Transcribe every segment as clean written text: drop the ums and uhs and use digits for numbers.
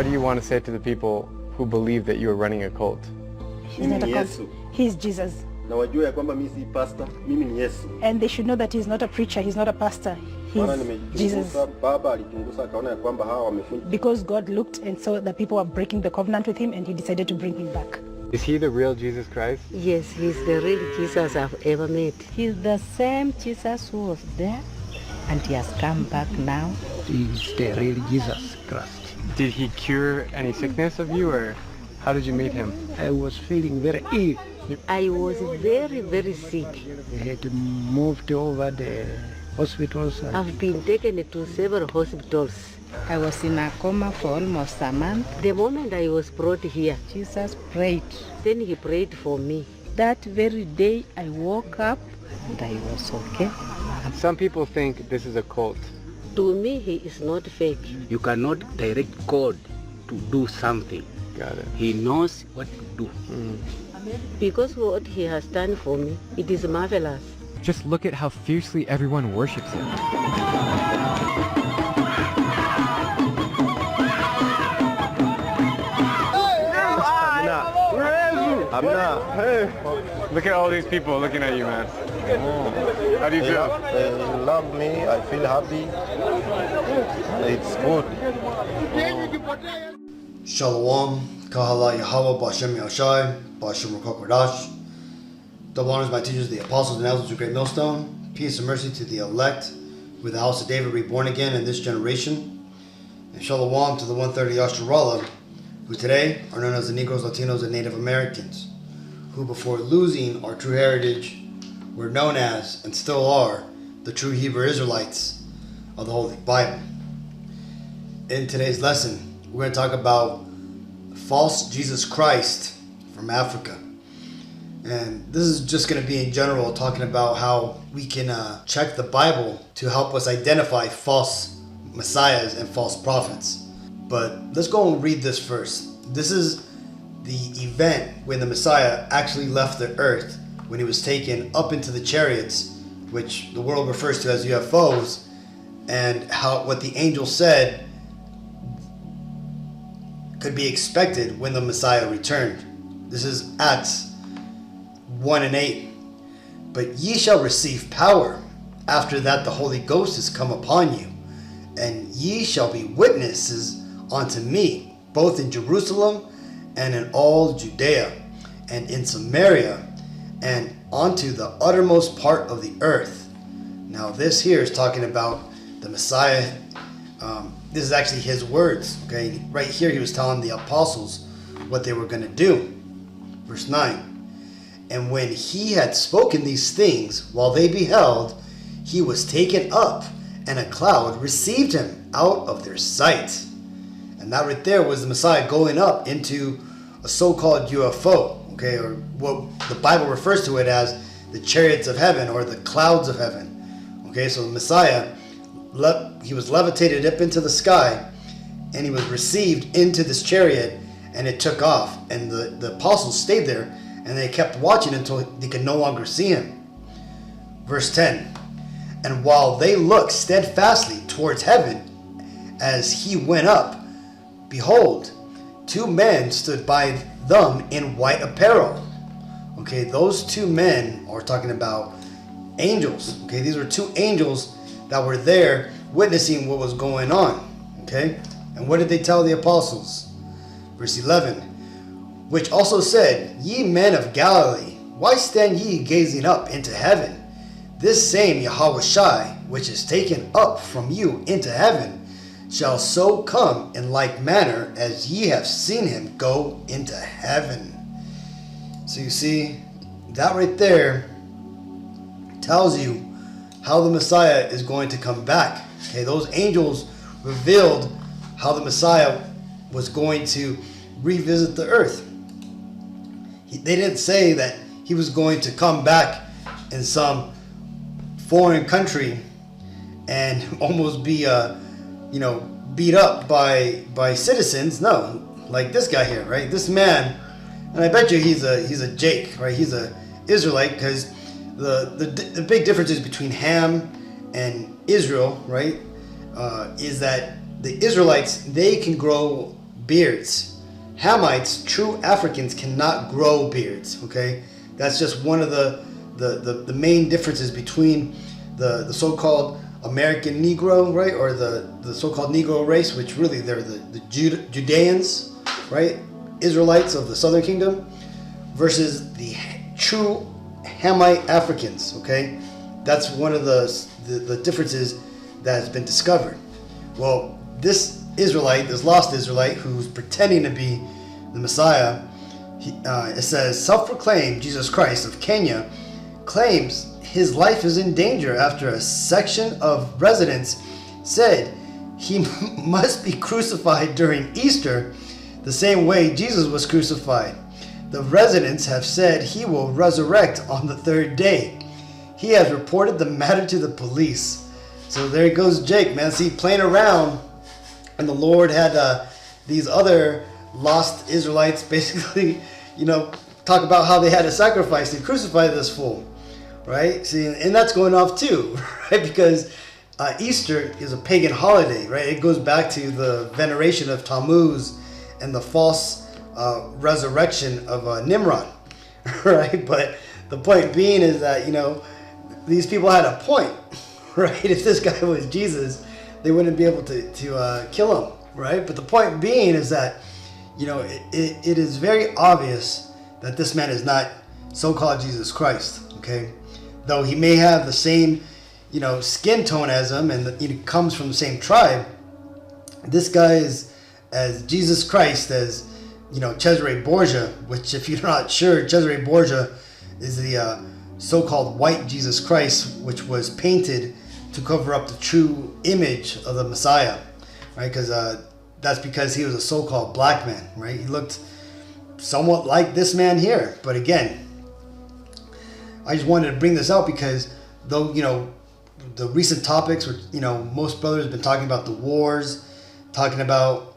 What do you want to say to the people who believe that you are running a cult? He's not a cult. He's Jesus. And they should know that he's not a preacher, he's not a pastor. He's Jesus. Because God looked and saw that people were breaking the covenant with him, and he decided to bring him back. Is he the real Jesus Christ? Yes, he's the real Jesus I've ever met. He's the same Jesus who was there, and he has come back now. He's the real Jesus Christ. Did he cure any sickness of you, or how did you meet him? I was feeling very ill. I was very, very sick. I had moved over the hospitals. I've been taken to several hospitals. I was in a coma for almost a month. The moment I was brought here, Jesus prayed. then he prayed for me. That very day I woke up and I was okay. Some people think this is a cult. To me, he is not fake. You cannot direct God to do something. Got it. He knows what to do. Because what he has done for me, it is marvelous. Just look at how fiercely everyone worships him. Hey, look at all these people looking at you, man. How do you feel? They love me. I feel happy. It's good. Shalom, Kahala Yahawah, Bashem Yahawashi, Bashem Qadash. Double honors my teachers, the apostles and elders of Great Millstone. Peace and mercy to the elect, with the house of David reborn again in this generation. And Shalom to the 130 Yashtarallah, who today are known as the Negroes, Latinos, and Native Americans, who before losing our true heritage were known as, and still are, the true Hebrew Israelites of the Holy Bible. In today's lesson, we're going to talk about false Jesus Christ from Africa. And this is just going to be in general talking about how we can check the Bible to help us identify false messiahs and false prophets. But let's go and read this first. This is the event when the Messiah actually left the earth, when he was taken up into the chariots, which the world refers to as UFOs, and how what the angel said could be expected when the Messiah returned. This is Acts 1:8. But ye shall receive power. After that the Holy Ghost is come upon you, and ye shall be witnesses unto me, both in Jerusalem and in all Judea and in Samaria and unto the uttermost part of the earth. Now this here is talking about the Messiah. This is actually his words. Okay, right here he was telling the apostles what they were going to do. Verse 9. And when he had spoken these things, while they beheld, he was taken up, and a cloud received him out of their sight. And that right there was the Messiah going up into a so-called UFO, okay, or what the Bible refers to it as the chariots of heaven or the clouds of heaven. Okay, so the Messiah, he was levitated up into the sky, and he was received into this chariot, and it took off. And the apostles stayed there, and they kept watching until they could no longer see him. Verse 10. And while they looked steadfastly towards heaven as he went up, behold, two men stood by them in white apparel. Okay, those two men are talking about angels. Okay, these were two angels that were there witnessing what was going on. Okay, and what did they tell the apostles? Verse 11, which also said, ye men of Galilee, why stand ye gazing up into heaven? This same Yahawashi, which is taken up from you into heaven, shall so come in like manner as ye have seen him go into heaven. So you see, that right there tells you how the Messiah is going to come back. Okay, those angels revealed how the Messiah was going to revisit the earth. They didn't say that he was going to come back in some foreign country and almost be beat up by citizens. No, like this guy here, right? This man, and I bet you he's a Jake, right? He's a Israelite, because the big differences between Ham and Israel, right, is that the Israelites, they can grow beards. Hamites, true Africans, cannot grow beards. Okay, that's just one of the main differences between the so-called American Negro, right, or the so-called Negro race, which really they're the Judeans, right, Israelites of the Southern Kingdom, versus the true Hamite Africans. Okay, that's one of the differences that has been discovered. Well, this Israelite, this lost Israelite, who's pretending to be the Messiah, it says, self-proclaimed Jesus Christ of Kenya, claims his life is in danger after a section of residents said he must be crucified during Easter, the same way Jesus was crucified. The residents have said he will resurrect on the third day. He has reported the matter to the police. So there goes Jake, man. See, playing around, and the Lord had these other lost Israelites basically, talk about how they had to sacrifice and crucify this fool, right? See, and that's going off too, right? Because Easter is a pagan holiday, right? It goes back to the veneration of Tammuz and the false resurrection of Nimrod, right? But the point being is that, these people had a point, right? If this guy was Jesus, they wouldn't be able to kill him, right? But the point being is that, it is very obvious that this man is not so-called Jesus Christ, okay? Though he may have the same, skin tone as him, and he comes from the same tribe, this guy is as Jesus Christ as, Cesare Borgia, which, if you're not sure, Cesare Borgia is the so-called white Jesus Christ, which was painted to cover up the true image of the Messiah, right? Because that's because he was a so-called black man, right? He looked somewhat like this man here. But again, I just wanted to bring this out because though, the recent topics were, most brothers have been talking about the wars, talking about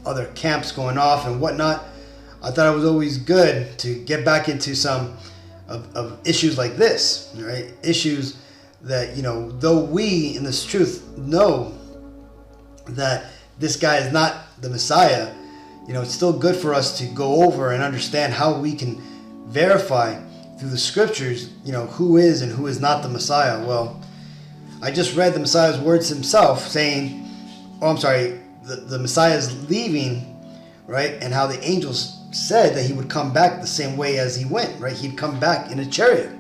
other camps going off and whatnot. I thought it was always good to get back into some of issues like this, right? Issues that, though we in this truth know that this guy is not the Messiah, it's still good for us to go over and understand how we can verify through the scriptures, who is and who is not the Messiah. Well, I just read the Messiah's words himself saying, the Messiah is leaving, right? And how the angels said that he would come back the same way as he went, right? He'd come back in a chariot.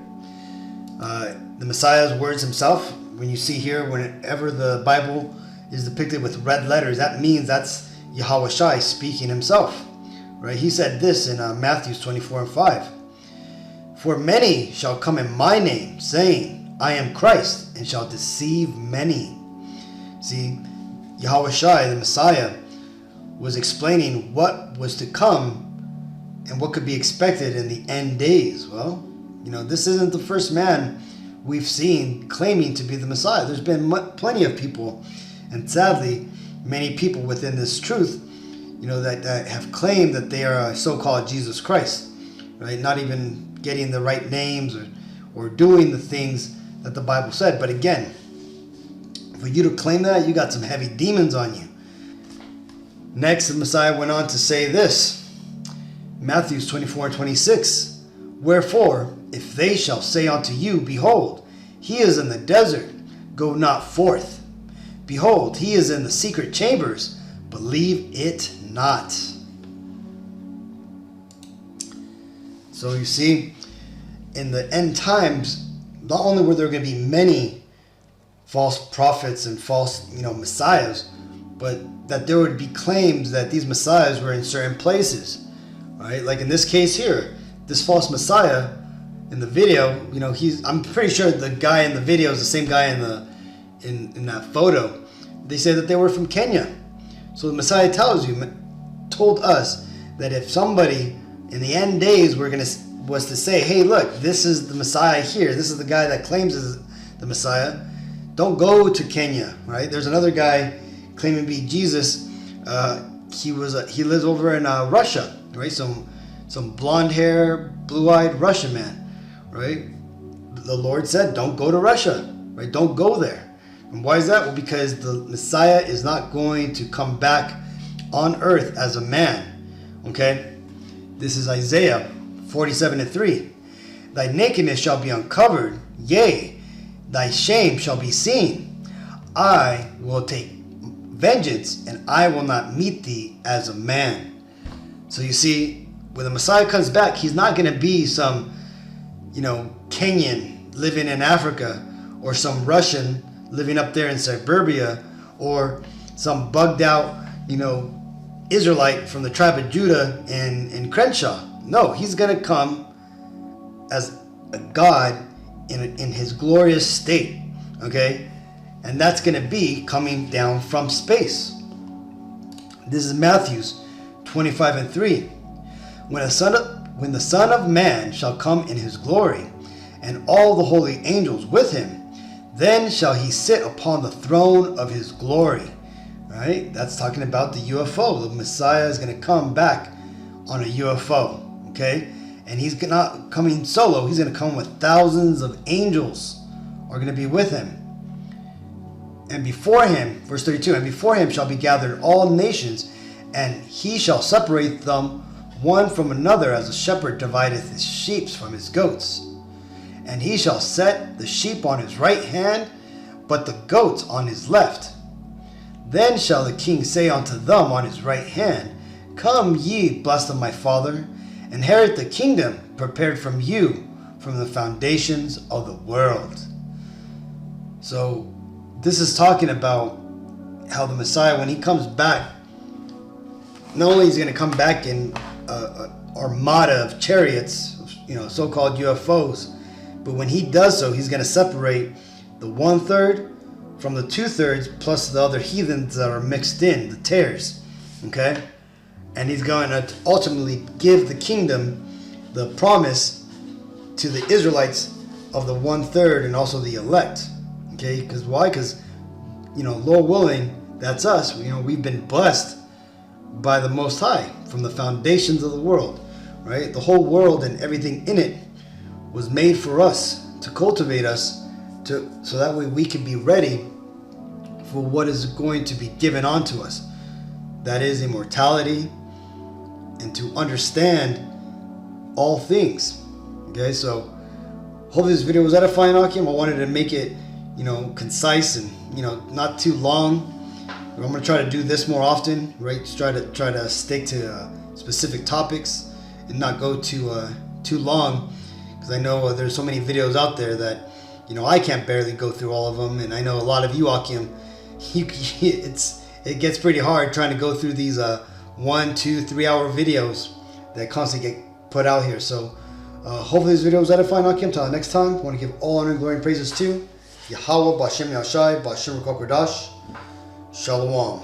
The Messiah's words himself, when you see here, whenever the Bible is depicted with red letters, that means that's Yahawashi speaking himself, right? He said this in Matthew 24:5. For many shall come in my name, saying, I am Christ, and shall deceive many. See, Yahawashi, the Messiah, was explaining what was to come and what could be expected in the end days. Well, this isn't the first man we've seen claiming to be the Messiah. There's been plenty of people, and sadly, many people within this truth, that have claimed that they are a so-called Jesus Christ, right? Not even getting the right names or doing the things that the Bible said. But again, for you to claim that, you got some heavy demons on you. Next, the Messiah went on to say this, Matthew 24:26. Wherefore, if they shall say unto you, Behold, he is in the desert, go not forth. Behold, he is in the secret chambers, believe it not. So you see, in the end times, not only were there going to be many false prophets and false, messiahs, but that there would be claims that these messiahs were in certain places, right? Like in this case here, this false messiah in the video, I'm pretty sure the guy in the video is the same guy in that photo. They say that they were from Kenya. So the Messiah told us that if somebody in the end days was to say, hey, look, this is the Messiah here, this is the guy that claims is the Messiah, don't go to Kenya, right? There's another guy claiming to be Jesus. He lives over in Russia, right? Some blonde hair, blue-eyed Russian man, right? The Lord said, don't go to Russia, right? Don't go there. And why is that? Well, because the Messiah is not going to come back on earth as a man. Okay? This is Isaiah 47:3. Thy nakedness shall be uncovered, yea, thy shame shall be seen. I will take vengeance, and I will not meet thee as a man. So you see, when the Messiah comes back, he's not going to be some, Kenyan living in Africa, or some Russian living up there in suburbia, or some bugged out, Israelite from the tribe of Judah in Crenshaw. No, he's going to come as a God in his glorious state, okay? And that's going to be coming down from space. This is Matthew 25:3. When the Son of Man shall come in his glory, and all the holy angels with him, then shall he sit upon the throne of his glory. Right? That's talking about the UFO. The Messiah is going to come back on a UFO. Okay? And he's not coming solo. He's going to come with thousands of angels are going to be with him. And before him, verse 32, and before him shall be gathered all nations, and he shall separate them one from another, as a shepherd divideth his sheep from his goats. And he shall set the sheep on his right hand, but the goats on his left. Then shall the king say unto them on his right hand, Come ye, blessed of my Father, inherit the kingdom prepared from you from the foundations of the world. So this is talking about how the Messiah, when he comes back, not only is he going to come back in an armada of chariots, so-called UFOs, but when he does so, he's going to separate the 1/3 from the 2/3, plus the other heathens that are mixed in, the tares. Okay? And he's going to ultimately give the kingdom, the promise, to the Israelites of the 1/3 and also the elect. Okay? Because why? Because, Lord willing, that's us. We've been blessed by the Most High from the foundations of the world. Right? The whole world and everything in it was made for us, to cultivate us, so that way we can be ready for what is going to be given onto us. That is immortality, and to understand all things. Okay, so hopefully this video was edifying, Akim. I wanted to make it, concise and, not too long. I'm going to try to do this more often, right? Just try to stick to specific topics and not go too long. Because I know there's so many videos out there that, I can't barely go through all of them. And I know a lot of you, Akim, it gets pretty hard trying to go through these 1, 2, 3 hour videos that constantly get put out here. So hopefully this video was edifying, Akim. Until next time, I want to give all honor, glory, and praises to Yahawah, B'Shem Yahshai, B'Shem Qadash. Shalom.